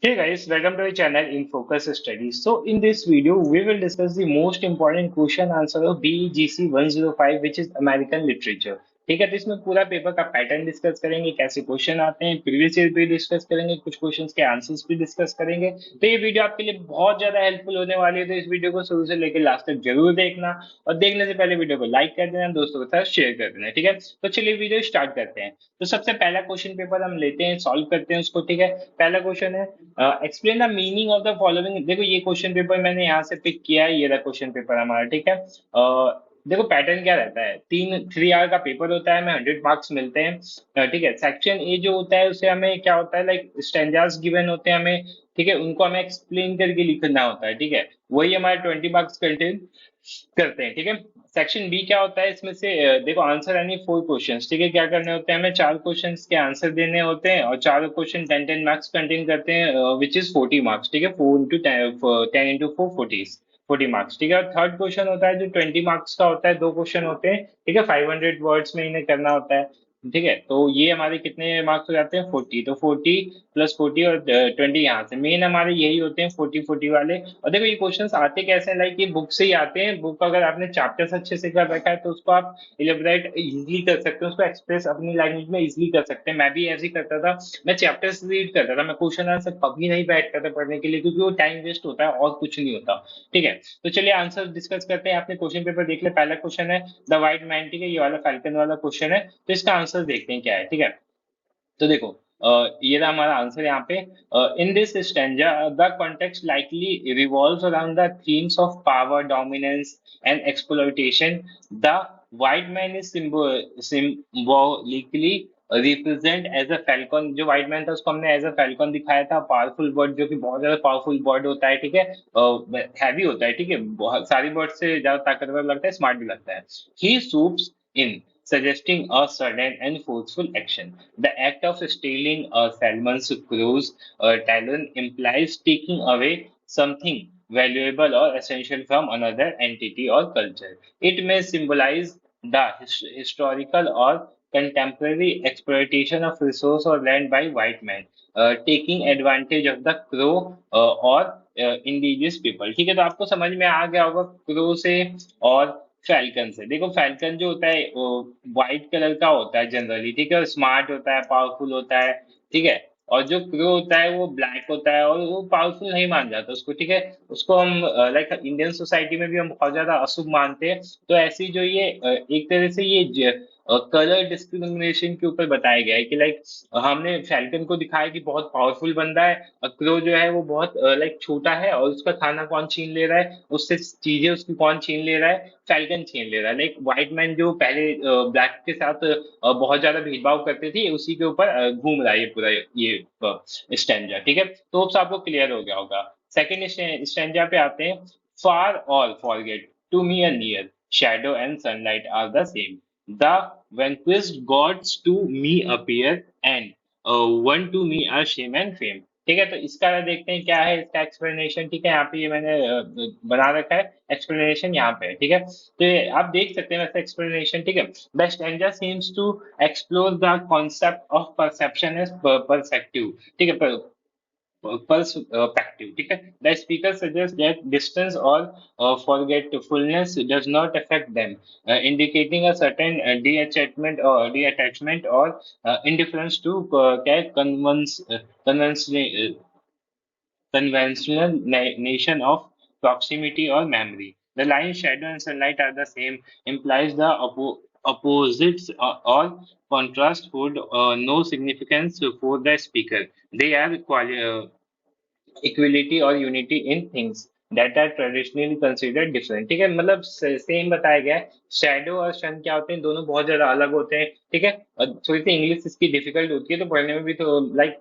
Hey guys, welcome to the channel in Focus Studies. So in this video, we will discuss the most important question answer of BEGC 105, which is American Literature. ठीक है, तो इसमें पूरा paper का pattern discuss करेंगे, कैसे question आते हैं, प्रीवियस ईयर भी डिस्कस करेंगे, कुछ क्वेश्चंस के आंसर्स भी डिस्कस करेंगे। तो ये वीडियो आपके लिए बहुत ज्यादा हेल्पफुल होने वाली है, तो इस वीडियो को शुरू से लेकर लास्ट तक जरूर देखना। और देखने से पहले वीडियो को लाइक कर देना, दोस्तों के साथ शेयर कर देना। ठीक है, तो चलिए वीडियो स्टार्ट करते हैं। तो सबसे पहला क्वेश्चन पेपर हम लेते हैं, सॉल्व करते हैं उसको। ठीक है, पहला क्वेश्चन है explain the meaning of the following. देखो ये क्वेश्चन पेपर मैंने यहाँ से पिक किया है, ये रहा क्वेश्चन पेपर हमारा। ठीक है, देखो पैटर्न क्या रहता है, 3 आवर का पेपर होता है, हमें 100 मार्क्स मिलते हैं। ठीक है, सेक्शन ए जो होता है उससे हमें क्या होता है, लाइक स्टैंजार्स गिवन होते हैं हमें। ठीक है, उनको हमें एक्सप्लेन करके लिखना होता है। ठीक है, वही हमारे 20 मार्क्स कंटेन करते हैं। ठीक है, सेक्शन बी क्या होता है, इसमें से देखो आंसर यानी 4 क्वेश्चंस। ठीक है, क्या करने होते हैं, हमें 4 क्वेश्चंस के आंसर देने होते हैं, और चारों क्वेश्चन 10-10 मार्क्स कंटेन करते हैं, विच इज 40 मार्क्स। ठीक है, 4 इंटू 10 10 इंटू 4 40 ठीक है, और थर्ड क्वेश्चन होता है जो 20 मार्क्स का होता है, 2 क्वेश्चन होते हैं। ठीक है, 500 वर्ड्स में इन्हें करना होता है। ठीक है, तो ये हमारे कितने मार्क्स हो जाते हैं, 40। तो 40 + 40 और 20 यहाँ से मेन हमारे यही होते हैं, 40-40 वाले। और देखो ये क्वेश्चंस आते कैसे हैं, लाइक ये बुक से ही आते हैं। बुक अगर आपने चैप्टर्स अच्छे से कर रखा है तो उसको आप इलेबोरेट इजीली कर सकते हो, उसको एक्सप्रेस अपनी लैंग्वेज में इजीली कर सकते हैं। मैं भी ऐसे ही करता था, मैं चैप्टर्स रीड करता था, मैं क्वेश्चन आंसर कभी नहीं बैठता था पढ़ने के लिए, क्योंकि वो टाइम वेस्ट होता है और कुछ नहीं होता। ठीक है, तो चलिए आंसर डिस्कस करते हैं। आपने क्वेश्चन पेपर देख लिया, पहला क्वेश्चन है द व्हाइट मैन। ठीक है, ये वाला फैल्कन वाला क्वेश्चन है, तो इसका आंसर देखते हैं क्या है। ठीक है, तो देखो ये रहा हमारा आंसर यहाँ पे। In this stanza the context likely revolves around the themes of power, dominance and exploitation. The white man is symbolically represent as a falcon. जो व्हाइट मैन था उसको हमने एज अ फैल्कन दिखाया था, पावरफुल बर्ड, जो कि बहुत ज्यादा पावरफुल बर्ड होता है। ठीक है, हैवी होता है। ठीक है, बहुत सारी बर्ड से ज्यादा ताकतवर लगता है, स्मार्ट भी लगता है। ही swoops in, suggesting a sudden and forceful action. The act of stealing a salmon's crow's talon implies taking away something valuable or essential from another entity or culture. It may symbolize the historical or contemporary exploitation of resource or land by white men, taking advantage of the crow or indigenous people. ठीक है, तो आपको समझ में आ गया होगा crow से और फैल्कन से। देखो फैल्कन जो होता है वो व्हाइट कलर का होता है जनरली। ठीक है, स्मार्ट होता है, पावरफुल होता है। ठीक है, और जो क्रो होता है वो ब्लैक होता है, और वो पावरफुल नहीं मान जाता उसको। ठीक है, उसको हम लाइक इंडियन सोसाइटी में भी हम बहुत ज्यादा अशुभ मानते हैं। तो ऐसी जो ये एक तरह से ये कलर डिस्क्रिमिनेशन के ऊपर बताया गया है कि लाइक हमने फैल्कन को दिखाया कि बहुत पावरफुल बंदा है, और क्रो जो है वो बहुत लाइक छोटा है, और उसका खाना कौन छीन ले रहा है, उससे चीजें उसकी कौन छीन ले रहा है, फैल्कन छीन ले रहा है। लाइक व्हाइट मैन जो पहले ब्लैक के साथ बहुत ज्यादा भेदभाव करते थे, उसी के ऊपर घूम रहा है ये पूरा ये स्टैंजा। ठीक है, तो होप्स आपको क्लियर हो गया होगा। सेकंड स्टैंजा पे आते हैं। Far all forget, to me a near, shadow and sunlight are the same, the vanquished gods to me appear, and one to me are shame and fame। ठीक है, तो इसका देखते हैं क्या है इसका एक्सप्लेनेशन। ठीक है, यहाँ पे ये मैंने बना रखा है एक्सप्लेनेशन यहाँ पे। ठीक है, तो ये आप देख सकते हैं वैसे एक्सप्लेनेशन। ठीक है, the stanza seems to explore the concept of perception as perspective. ठीक है, perspective. ठीक है, the speaker suggests that distance or forgetfulness does not affect them, indicating a certain detachment or indifference to क्या है, convention, conventional nation of proximity or memory. The line shadow and sunlight are the same implies the opposites or contrast hold no significance for the speaker. They are equality और unity in things that are traditionally considered different. ठीक है, मतलब same बताया गया है। Shadow और सन क्या होते हैं, दोनों बहुत ज्यादा अलग होते हैं। ठीक है, और थोड़ी सी इंग्लिश इसकी डिफिकल्ट होती है तो पढ़ने में भी, तो लाइक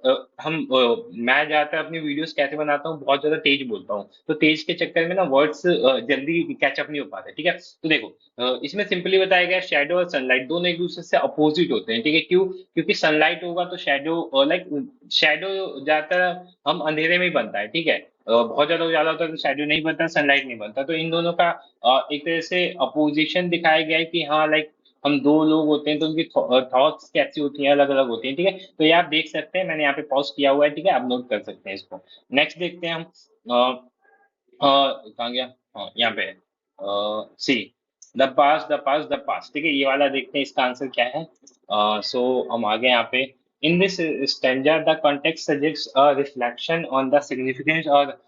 मैं ज्यादातर अपनी वीडियोस कैसे बनाता हूँ, बहुत ज्यादा तेज बोलता हूँ, तो तेज के चक्कर में ना वर्ड्स जल्दी कैचअप नहीं हो पाते। ठीक है, तो देखो इसमें सिंपली बताया गया शैडो और सनलाइट दोनों एक दूसरे से अपोजिट होते हैं। ठीक है, क्यों, क्योंकि सनलाइट होगा तो शैडो लाइक शैडो ज्यादातर हम अंधेरे में ही बनता है। ठीक है, बहुत ज्यादा उजाला होता है तो शैडो नहीं बनता, सनलाइट नहीं बनता। तो इन दोनों का एक तरह से अपोजिशन दिखाया गया है कि हाँ लाइक हम दो लोग होते हैं तो उनकी थॉट्स कैसी होती हैं, अलग अलग होती हैं, ठीक है। तो ये आप देख सकते हैं, मैंने यहाँ पे पॉज किया हुआ है, ठीक है, आप नोट कर सकते हैं इसको। नेक्स्ट देखते हैं हम। कहाँ गया? हाँ, यहाँ पे है। सी, द पास्ट, ठीक है, ये वाला देखते हैं इसका आंसर क्या है। सो हम आगे यहाँ पे, in this stanza the context suggests a reflection on the significance और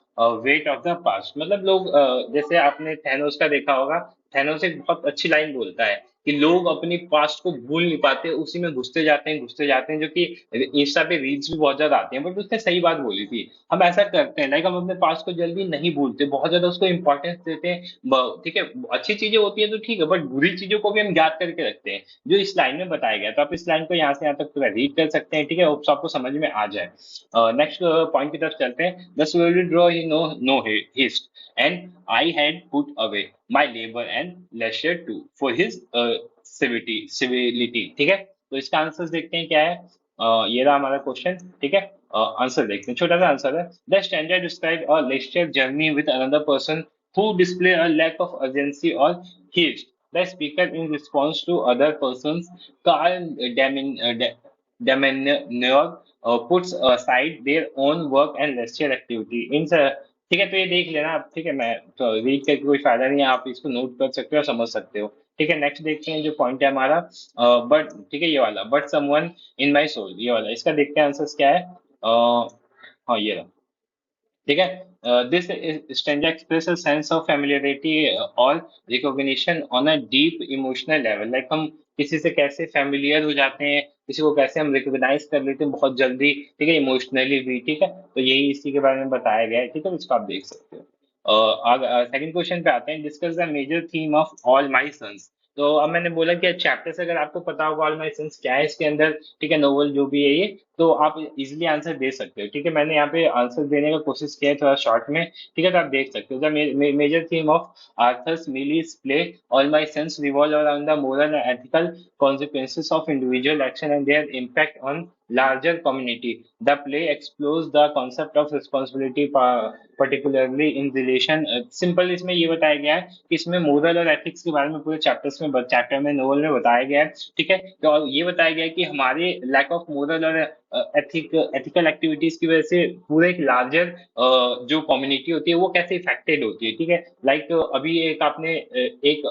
वेट ऑफ द पास्ट। मतलब लोग जैसे आपने थैनोस का देखा होगा, थैनोस एक बहुत अच्छी लाइन बोलता है कि लोग अपनी पास्ट को भूल नहीं पाते, उसी में घुसते जाते हैं, जो कि इंस्टा पे रील्स भी बहुत ज्यादा आती हैं, बट उसने सही बात बोली थी। हम ऐसा करते हैं, लाइक हम अपने पास्ट को जल्दी नहीं भूलते, बहुत ज्यादा उसको इंपॉर्टेंस देते हैं। ठीक है, अच्छी चीजें होती है तो ठीक है, बट बुरी चीजों को भी हम याद करके रखते हैं, जो इस लाइन में बताया गया। तो आप इस लाइन को यहाँ से यहाँ तक पूरा रीड कर सकते हैं, ठीक है, होप्स आपको समझ में आ जाए। नेक्स्ट पॉइंट की तरफ चलते हैं। The slowly draw he no haste, and I had put away my labor and leisure too for his civility, ठीक है। तो इसका आंसर देखते हैं क्या है। ये रहा हमारा क्वेश्चन, ठीक है। आंसर देखते हैं, छोटा सा आंसर है। The standard describe a lecture journey with another person who display a lack of urgency or haste. The speaker, in response to other person's calm demeanor, puts aside their own work and leisure activity. इन ठीक है, तो ये देख लेना आप, ठीक है, मैं तो रीड करके कोई फायदा नहीं है, आप इसको नोट कर सकते हो और समझ सकते हो, ठीक है। नेक्स्ट देखते हैं जो पॉइंट है हमारा, बट ठीक है, ये वाला, but someone in my soul, ये वाला, इसका देखते हैं आंसर क्या है। हाँ, ये रहा, ठीक है। This stranger express a sense of familiarity और recognition on a deep emotional level. Like हम किसी से कैसे फेमिलियर हो जाते हैं, किसी को कैसे हम रिकॉग्नाइज कर लेते हैं बहुत जल्दी, ठीक है, इमोशनली भी, ठीक है। तो यही इसी के बारे में बताया गया है, ठीक है, इसको आप देख सकते हो। सेकंड क्वेश्चन पे आते हैं। Discuss the major theme of All my Sons. तो अब मैंने बोला कि चैप्टर से अगर आपको पता होगा ऑल माई सन्स क्या है इसके अंदर, ठीक है, नोवेल जो भी है ये, तो आप इजिली आंसर दे सकते हो, ठीक है। मैंने यहाँ पे आंसर देने का कोशिश किया है थोड़ा शॉर्ट में, ठीक है, तो आप देख सकते हो। The major theme of Arthur's Miller's play all my sons revolve around the moral and ethical consequences of individual action and their impact on larger community. The play explores the concept of responsibility, particularly in relation, simple इसमें ये बताया गया है कि इसमें moral और ethics के बारे में पूरे चैप्टर में नोवेल में बताया गया है, ठीक है। तो ये बताया गया है कि हमारे लैक ऑफ मोरल और एथिकल एक्टिविटीज की वजह से पूरे एक लार्जर जो कम्युनिटी होती है वो कैसे इफेक्टेड होती है, ठीक है। लाइक अभी एक आपने एक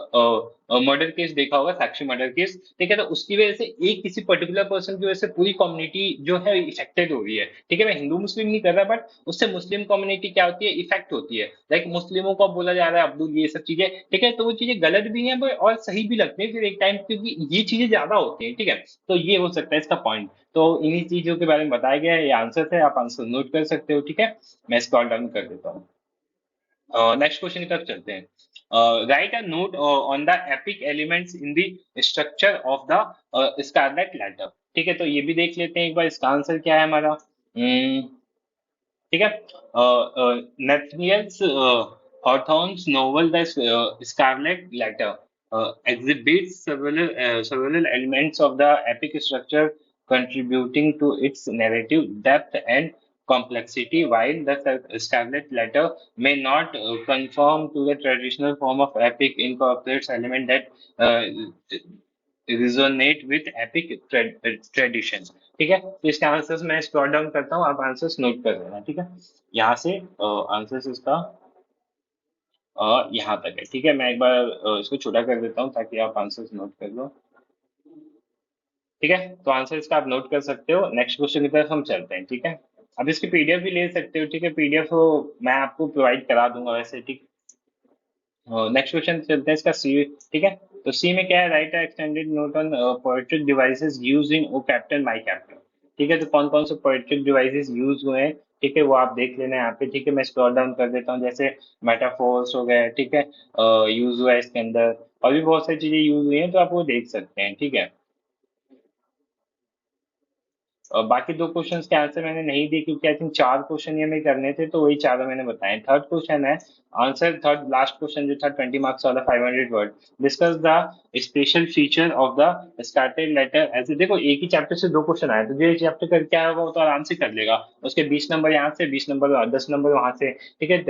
मर्डर केस देखा होगा, साक्षी मर्डर केस, ठीक है। तो उसकी वजह से एक किसी पर्टिकुलर पर्सन की वजह से पूरी कम्युनिटी जो है इफेक्टेड हो रही है, ठीक है। मैं हिंदू मुस्लिम नहीं कर रहा, बट उससे मुस्लिम कम्युनिटी क्या होती है, इफेक्ट होती है। लाइक मुस्लिमों को अब बोला जा रहा है अब्दुल, ये सब चीजें, ठीक है, तो वो चीजें गलत भी हैं और सही भी लगती है फिर एक टाइम, क्योंकि ये चीजें ज्यादा होती हैं, ठीक है। तो ये हो सकता है इसका पॉइंट। तो इन्हीं चीजों के बारे में बताया गया है, ये आंसर है, आप आंसर नोट कर सकते हो, ठीक है। मैं स्क्रॉल डाउन कर देता हूँ। नेक्स्ट क्वेश्चन की तरफ चलते हैं। Write a note on the epic elements in the structure of the Scarlett Letter, ठीक है। तो ये भी देख लेते हैं एक बार, इसका आंसर क्या है हमारा। ठीक है। Nathaniel's Hawthorne's novel the Scarlett letter exhibits several elements of the epic structure contributing to its narrative depth and complexity. While the Scarlet Letter may not conform to the traditional form of epic, incorporates elements that resonate with epic tradition, ठीक है। तो इसके answers मैं scroll down करता हूँ, आप answers note कर लेना, ठीक है। यहाँ से आंसर्स इसका यहाँ तक है, ठीक है। मैं एक बार इसको छोटा कर देता हूँ ताकि आप आंसर्स नोट कर लो, ठीक है। तो आंसर इसका आप नोट कर सकते हो। नेक्स्ट क्वेश्चन की तरफ हम चलते हैं, ठीक है। अब इसकी पीडीएफ भी ले सकते हो, ठीक है, पीडीएफ मैं आपको प्रोवाइड करा दूंगा वैसे, ठीक। नेक्स्ट क्वेश्चन चलते हैं इसका सी, ठीक है। तो सी में क्या है, write extended note on poetic devices use in O captain my captain, ठीक है। तो कौन कौन से पोएट्रिक डिवाइसेस यूज हुए हैं, ठीक है, वो आप देख लेना यहाँ पे, ठीक है। मैं स्क्रॉल डाउन कर देता हूँ, जैसे मेटाफोर्स हो गए, ठीक है, यूज हुआ है इसके अंदर, और भी बहुत सारी चीजें यूज हुई हैं, तो आप वो देख सकते हैं, ठीक है। बाकी दो क्वेश्चंस के आंसर मैंने नहीं दिए क्योंकि आई थिंक चार क्वेश्चन ये हमें करने थे, तो वही चारों मैंने बताए। थर्ड क्वेश्चन है, आंसर थर्ड लास्ट क्वेश्चन जो था 20 मार्क्स वाला 500 word, discuss the special feature of the started letter as. देखो एक ही चैप्टर से दो क्वेश्चन आए, तो जो ये चैप्टर करके आया होगा वो तो आराम से कर लेगा, उसके 20 नंबर यहाँ से, 20 नंबर 10 नंबर वहां से, ठीक है।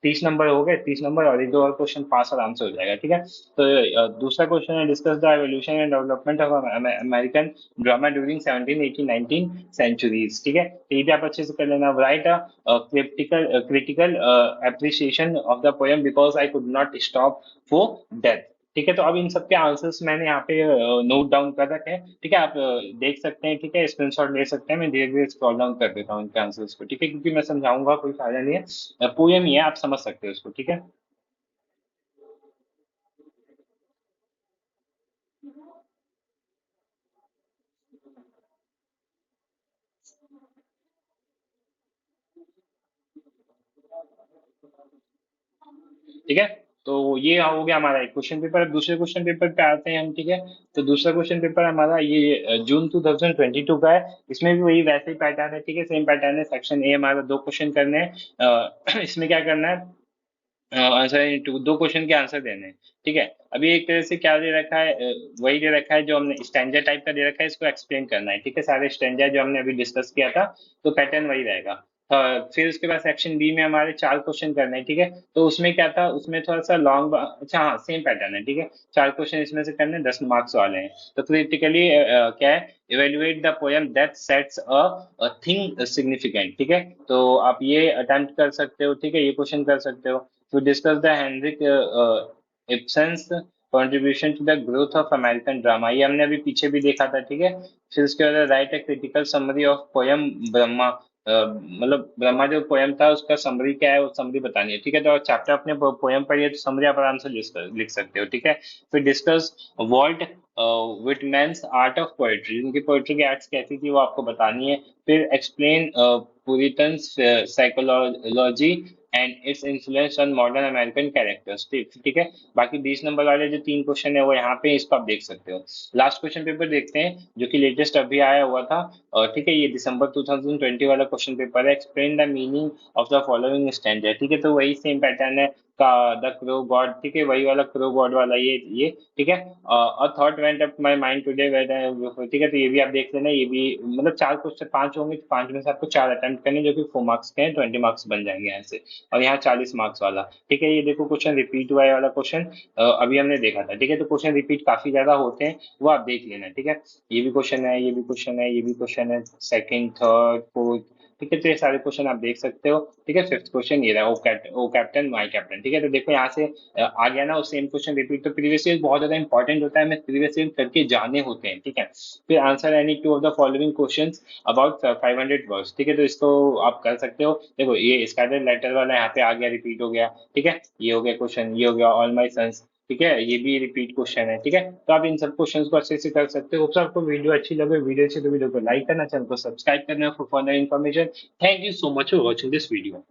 30 नंबर हो गए, 30 नंबर और एक दो और क्वेश्चन पास आराम से हो जाएगा, ठीक है। तो दूसरा क्वेश्चन है, discuss the evolution and development of American drama during 17 18 19 centuries, ठीक है। तो ये भी आप अच्छे से कर लेना। Right critical appreciation of the poem because I could not stop for death, ठीक है। तो अब इन सबके आंसर्स मैंने यहाँ पे नोट डाउन कर रखे हैं, ठीक है। आप देख सकते हैं, ठीक है, स्क्रीनशॉट ले सकते हैं। मैं धीरे धीरे स्क्रॉल डाउन कर देता हूँ इनके आंसर्स को, ठीक है, क्योंकि मैं समझाऊंगा कोई फायदा नहीं है, पोएम ही है, आप समझ सकते हो उसको, ठीक है। ठीक है, तो ये हो गया हमारा एक क्वेश्चन पेपर। अब दूसरे क्वेश्चन पेपर पे आते हैं हम, ठीक है। तो दूसरा क्वेश्चन पेपर हमारा ये जून 2022 का है। इसमें भी वही वैसे ही पैटर्न है, ठीक है, सेम पैटर्न है। सेक्शन ए हमारा दो क्वेश्चन करने हैं। इसमें क्या करना है, आंसर दो क्वेश्चन के आंसर देने हैं, ठीक है। अभी एक तरह से क्या दे रखा है, वही दे रखा है जो हमने स्टैंडर्ड टाइप का दे रखा है, इसको एक्सप्लेन करना है, ठीक है। सारे स्टैंडर्ड जो हमने अभी डिस्कस किया था, तो पैटर्न वही रहेगा। फिर उसके बाद सेक्शन बी में हमारे चार क्वेश्चन करने हैं, ठीक है। तो उसमें क्या था, उसमें थोड़ा सा लॉन्ग, अच्छा हाँ सेम पैटर्न है, ठीक है। चार क्वेश्चन इसमें से करने, 10 मार्क्स वाले हैं। तो क्रिटिकली क्या है, evaluate the poem that sets a thing significant, ठीक है। तो आप ये अटेम्प्ट कर सकते हो, ठीक है, ये क्वेश्चन कर सकते हो। to discuss the Henrik Ibsen's contribution to the growth of American drama, ये हमने अभी पीछे भी देखा था, ठीक है। फिर उसके बाद right a critical summary of poem Brahma, मतलब ब्रह्मा जो पोयम था उसका समरी क्या है, वो समरी बतानी है, ठीक है। तो चैप्टर अपने पोयम पढ़िए तो समरी आप आराम से लिख सकते हो, ठीक है। फिर discuss Walt Whitman's art of poetry, उनकी पोएट्री की आर्ट्स कैसी थी वो आपको बतानी है। फिर explain puritan psychology and its influence on modern American characters, ठीक ठीक है। बाकी 20 नंबर वाले जो तीन क्वेश्चन है वो यहाँ पे, इसको आप देख सकते हो। लास्ट क्वेश्चन पेपर देखते हैं जो कि लेटेस्ट अभी आया हुआ था, और ठीक है, ये दिसंबर 2020 वाला क्वेश्चन पेपर है। Explain the meaning of the following standard, ठीक है। तो वही सेम पैटर्न है का द क्रो गॉड, ठीक है, वही वाला क्रो गॉड वाला ये, ठीक है। A thought went up my mind today, ठीक है। तो ये भी आप देख लेना, ये भी मतलब चार क्वेश्चन, पांच होंगे तो पांच में से आपको चार अटेम्प्ट करने, जो कि 4 मार्क्स के हैं, 20 मार्क्स बन जाएंगे यहाँ से। और यहाँ 40 मार्क्स वाला, ठीक है। ये देखो क्वेश्चन रिपीट हुआ है वाला क्वेश्चन अभी हमने देखा था, ठीक है। तो क्वेश्चन रिपीट काफी ज्यादा होते हैं, वो आप देख लेना, ठीक है। ये भी क्वेश्चन है, ये भी क्वेश्चन है, ये भी क्वेश्चन है, सेकंड थर्ड फोर्थ, ठीक है। तो ये सारे क्वेश्चन आप देख सकते हो, ठीक है। फिफ्थ क्वेश्चन ये रहा, ओ कैप्टन माई कैप्टन, ठीक है। तो देखो यहाँ से आ गया ना वो सेम क्वेश्चन रिपीट। तो प्रीवियस ईयर बहुत ज्यादा इंपॉर्टेंट होता है, हमें प्रीवियस ईयर करके जाने होते हैं, ठीक है। फिर answer any two of the following questions about 500 words, ठीक है। तो इसको आप कर सकते हो। देखो ये स्कैटर्ड लेटर वाला यहाँ पे आ गया, रिपीट हो गया, ठीक है। ये हो गया क्वेश्चन, ये हो गया ऑल माई सन्स, ठीक है। ये भी रिपीट क्वेश्चन है, ठीक है। तो आप इन सब क्वेश्चंस को अच्छे से कर सकते हो। आपको वीडियो अच्छी लगे, वीडियो अच्छी तो वीडियो को लाइक करना, चैनल को सब्सक्राइब करना for further information. Thank you so much for watching this video.